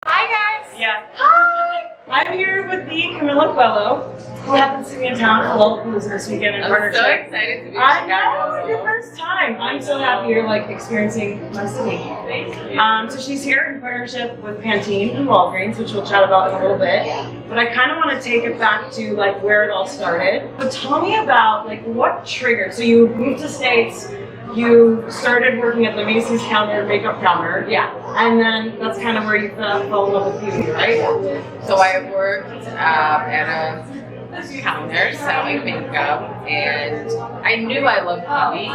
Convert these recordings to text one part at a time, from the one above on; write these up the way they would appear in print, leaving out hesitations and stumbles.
Hi guys! Yeah. Hi! I'm here with the Camila Coelho, who happens to be in town for Lollapalooza this weekend in partnership. I'm so excited to be I know, it's your first time. I'm so happy you're experiencing my city. So she's here in partnership with Pantene and Walgreens, which we'll chat about in a little bit. But I kind of want to take it back to where it all started. So tell me about what triggered. So you moved to States. You started working at the Macy's counter, makeup counter. Yeah. And then that's kind of where you fell in love with beauty, right? So I worked at a counter selling makeup, and I knew I loved beauty,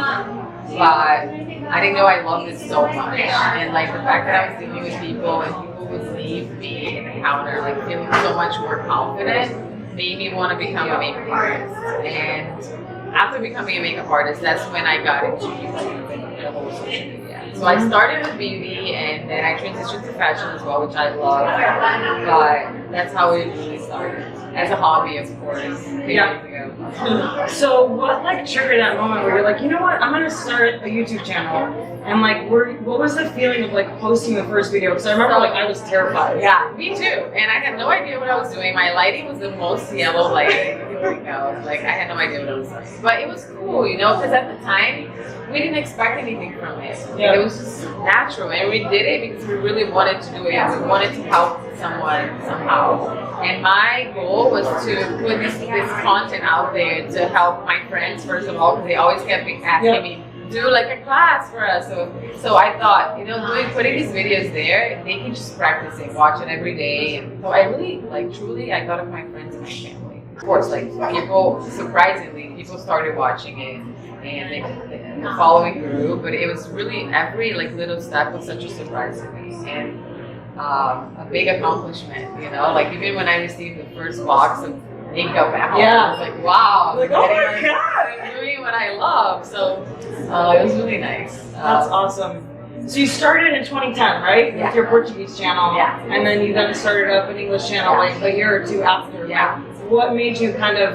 but I didn't know I loved it so much. And the fact that I was dealing with people and people would leave me in the counter, feeling so much more confident, made me want to become a makeup artist. And after becoming a makeup artist, that's when I got into the whole social media. So I started with beauty, and then I transitioned to fashion as well, which I love. But that's how it really started, as a hobby, of course, years ago. So what triggered that moment where you're like, you know what, I'm gonna start a YouTube channel? And what was the feeling of posting the first video? Because I remember I was terrified. Yeah, me too. And I had no idea what I was doing. My lighting was the most yellow lighting. I had no idea what I was doing. But it was cool, because at the time, we didn't expect anything from it. Yeah. It was just natural, and we did it because we really wanted to do it. We wanted to help someone somehow. And my goal was to put this content out there to help my friends, first of all, because they always kept asking me, do a class for us. So I thought, putting these videos there, they can just practice it, watch it every day. And so I really, truly, I thought of my friends and my family. Of course, people, surprisingly, people started watching it, and the following grew, but it was really, every little step was such a surprise to me, and a big accomplishment, even when I received the first box of makeup at home, I was like, wow, oh my God, I'm doing what I love, so it was really nice. That's awesome. So you started in 2010, right? Yeah. With your Portuguese channel. Yeah. And then you started up an English channel a year or two after. Yeah. What made you kind of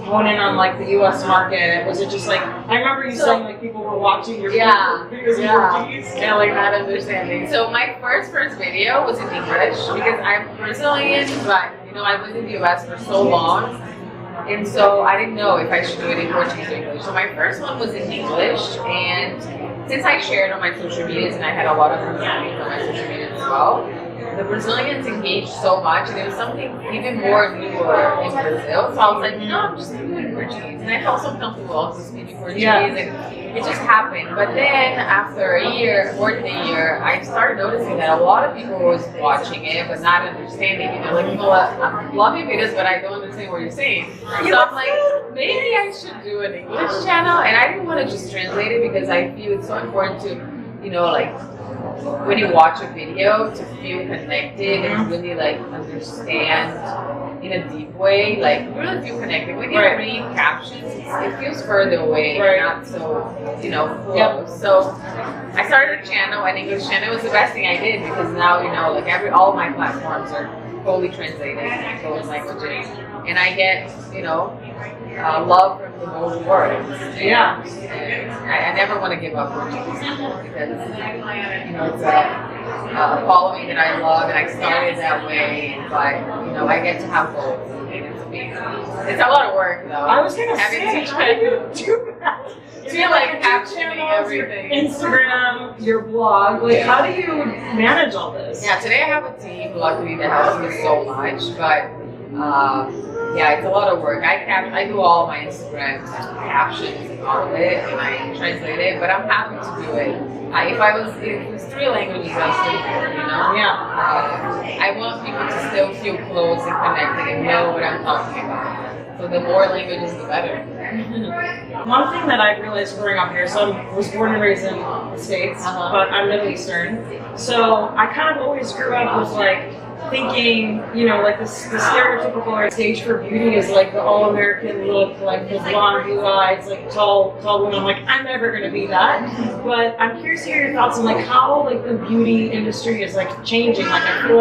hone in on the US market? Was it just I remember you saying people were watching your videos in Portuguese? Yeah, not understanding. So my first video was in English because I'm Brazilian, but I lived in the US for so long, and so I didn't know if I should do it in Portuguese or English. So my first one was in English, and since I shared on my social medias, and I had a lot of Brazilians on my social media as well, the Brazilians engaged so much, and it was something even more newer in Brazil. So I was like, I'm just doing it in Portuguese. And I felt so comfortable also speaking Portuguese, and it just happened. But then after a year, more than a year, I started noticing that a lot of people was watching it, but not understanding. People love your videos, but I don't understand what you're saying. So I'm like, maybe I should do an English channel. And I didn't want to just translate it because I feel it's so important to, when you watch a video, to feel connected and really understand in a deep way, really feel connected. When you read captions, it feels further away, not so, close. So I started a channel, an English channel. It was the best thing I did because now, all my platforms are fully translated in those languages, and I get, love from the whole world. Yeah. And I never want to give up Portuguese because, it's a following that I love, and I started that way, but, I get to have both, and it's amazing. It's a lot of work, though. I was going to say, how do you do that? You feel captioning everything. Instagram, your blog, how do you manage all this? Yeah, today I have a team, luckily, that helps me so much, but it's a lot of work. I do all my Instagram captions and all of it, and I translate it, but I'm happy to do it. If it was 3 languages, I'll still do it, Yeah. I want people to still feel close and connected and know what I'm talking about. So the more languages, the better. One thing that I realized growing up here, so I was born and raised in the States, but I'm Middle Eastern, so I kind of always grew up with thinking, the stereotypical stage for beauty is the all-American look, the blonde, blue eyes, tall women. I'm never going to be that. But I'm curious to hear your thoughts on how the beauty industry is changing. I feel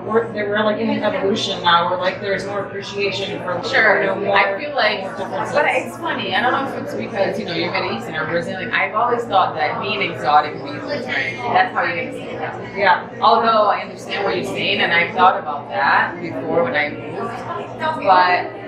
we're like in an evolution now where like there's more appreciation for Sure. you know, more, I feel like, more differences. but it's funny. I don't know if it's because you know you're Middle Eastern or Brazilian. I've always thought that being exotic means different. That's how you're gonna see it. Yeah. Although I understand what you're saying, and I've thought about that before when I moved, but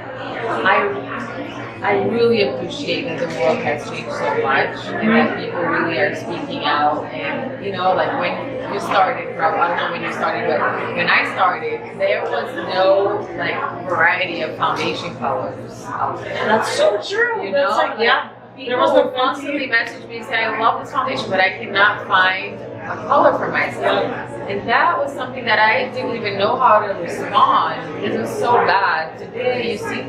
I really appreciate that the world has changed so much and that people really are speaking out. And you know, like when you started, Rob, I don't know when you started, but when I started, there was no like variety of foundation colors out there. That's so true. You know, That's like, yeah. People There was no will constantly message me and say, I love this foundation, but I cannot find a color for myself. And that was something that I didn't even know how to respond because it was so bad. Today you see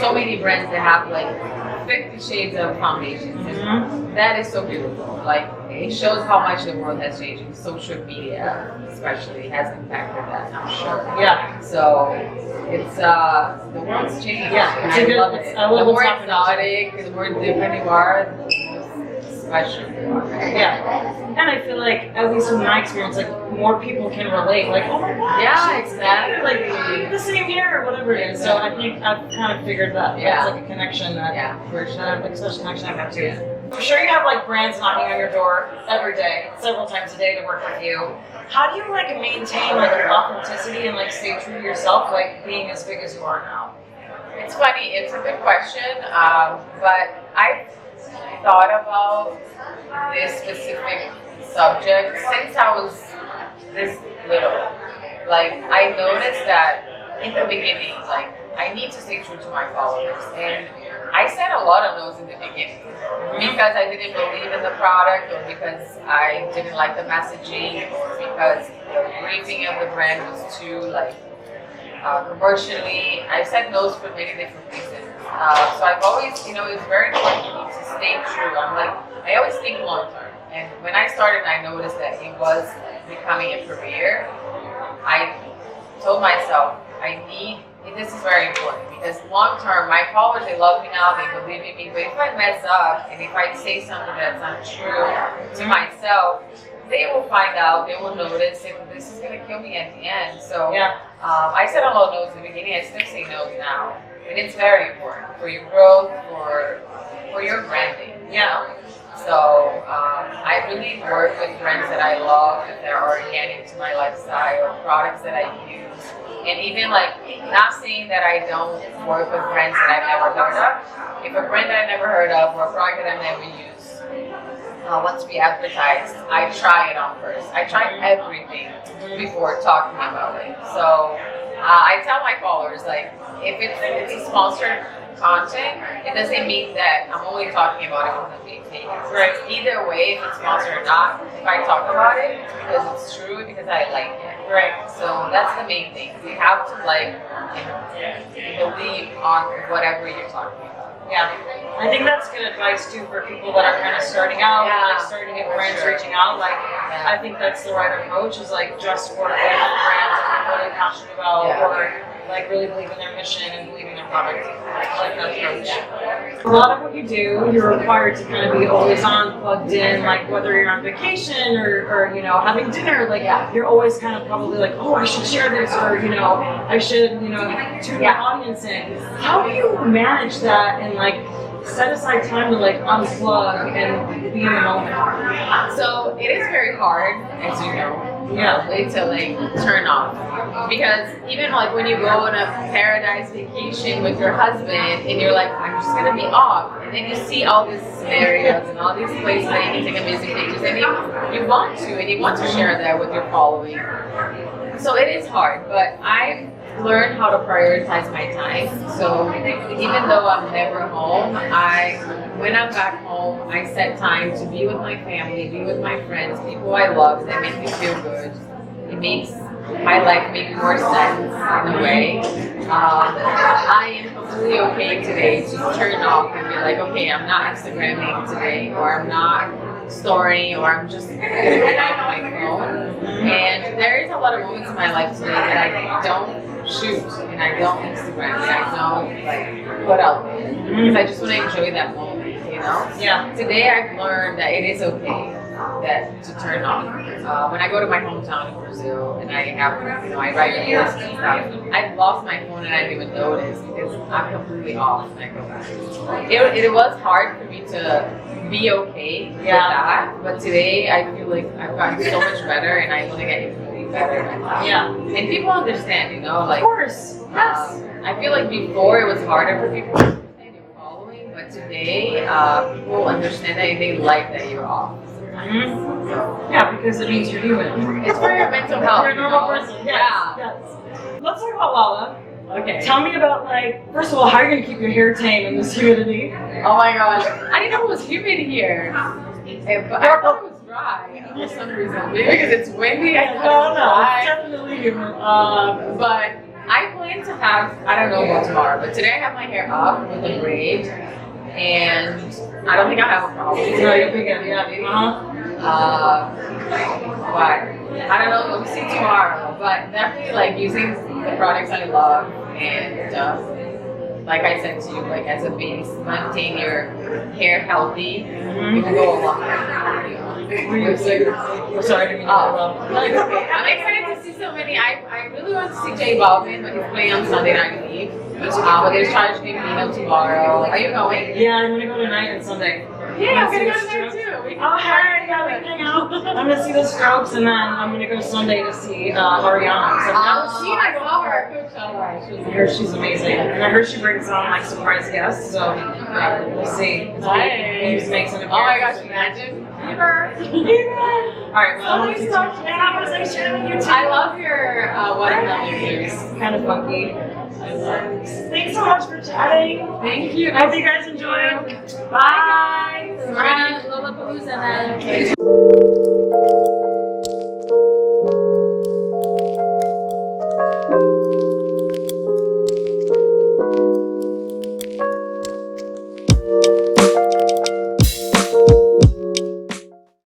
so many brands that have like 50 shades of foundations. Mhm. That is so beautiful. Like it shows how much the world has changed. And social media especially has impacted that, I'm sure. Yeah. So it's the world's changed. Yeah, and it's a I good- love it's- it. I love The what's more happening. exotic, the more different you are, the special you are. Right? Yeah. And I feel like, at least from my experience, like more people can relate. Like, oh my gosh. Yeah, it's exactly. Like the same here, or whatever it is. So I think I've kind of figured that. Yeah. That's like a connection that. Yeah, for sure. Like a special connection I have too. I'm sure you have like brands knocking on your door every day, several times a day to work with you. How do you like maintain like your authenticity and like stay true to yourself, like being as big as you are now? It's funny. It's a good question, but I've thought about this specific subject since I was this little. Like I noticed that in the beginning, like I need to stay true to my followers, and I said a lot of no's in the beginning because I didn't believe in the product, or because I didn't like the messaging, or because the briefing of the brand was too like commercially. I said no's for many different reasons. So I've always, you know, it's very important for me to stay true. I'm like, I always think long term. And when I started, I noticed that it was becoming a career. I told myself, this is very important because long term, my followers, they love me now, they believe in me. But if I mess up and if I say something that's not true to myself, they will find out, they will notice, and this is going to kill me at the end. So Yeah. I said a lot of no's in the beginning, I still say no's now. And it's very important for your growth, for your branding. You know? So I really work with brands that I love, that are organic to my lifestyle, products that I use. And even like, not saying that I don't work with brands that I've never heard of. If a brand that I never heard of or a product that I've never used wants to be advertised, I try it on first. I try everything before talking about it. So I tell my followers, like, if it's sponsored content, it doesn't mean that I'm only talking about it when I'm being paid. Right. Either way, if it's sponsored or not, if I talk about it, it's because it's true, because I like it. Right. So that's the main thing. You have to like, you know, believe on whatever you're talking about. Yeah, I think that's good advice too for people that are kind of starting out, Yeah, like starting to get brands sure. reaching out. Like, Yeah. I think that's the right approach. Is like just work with brands that you're really passionate about, Yeah. or like really believe in their mission and believe in their product. I like that approach. A lot of what you do, you're required to kind of be always on, plugged in. Like whether you're on vacation or you know having dinner, like Yeah. you're always kind of probably like, oh, I should share this, or you know, I should tune my audience in. How do you manage that and like set aside time to like unplug and be in the moment? So it is very hard, as you know. Yeah. To like turn off, because even like when you go on a paradise vacation with your husband and you're like, I'm just gonna be off, and then you see all these scenarios and all these places that you can take amazing pictures, and you want to share that with your following. So it is hard, but I've learned how to prioritize my time. So even though I'm never home, when I'm back home, I set time to be with my family, be with my friends, people I love that make me feel good. It makes my life make more sense in a way. I am completely okay today to turn off and be like, okay, I'm not Instagramming today, or I'm not storing, or I'm just gonna get off my phone. And there is a lot of moments in my life today that I don't shoot and I don't Instagram and I don't like put out there because I just want to enjoy that moment, you know? Yeah. Today I've learned that it is okay that to turn on. When I go to my hometown in Brazil and I have, I write the list and stuff, I've lost my phone and I didn't even notice because I'm completely off when I go back. It was hard for me to be okay with that, but today I feel like I've gotten so much better and I want to get even better. Yeah. And people understand, like. Of course. Yes. I feel like before it was harder for people to understand your following, but today people understand that and they like that you're off. Mm-hmm. Yeah, because it means you're human. It's for your mental health. You're a normal person. Yes. Yes. Let's talk about Lala. Okay. Tell me about, first of all, how you're going to keep your hair tame in this humidity. Oh my gosh. I didn't know it was humid here. But I thought it was dry for some reason. Maybe because it's windy. I thought it was dry. It's definitely humid. But I plan to have, I don't know about tomorrow, but today I have my hair up with a braid. And I don't think I have a problem. No, you're big at it. But I don't know, we'll see tomorrow. But definitely using the products I love and like I said to you, as a base, maintain your hair healthy. You can go a long way. Sorry, I didn't mean to I'm excited to see so many. I really want to see J Balvin, but he's playing on Sunday night Eve. But there's Charge Camino tomorrow. Are you going? Yeah, I'm gonna go tonight and Sunday. Yeah, I'm gonna go tonight too. Oh, hey, yeah, we can hang out. I'm gonna see the Strokes and then I'm gonna go Sunday to see Ariana. So I saw her. I heard she's amazing. And I heard she brings on surprise guests, so we'll see. Nice. Makes an appearance. Oh my gosh, imagine. Alright, well, I want to talk to you. I love your watermelon juice. Kind of funky. Thanks so much for chatting. Thank you. I hope you guys enjoyed. Bye. Bye. We're gonna Lollapalooza then.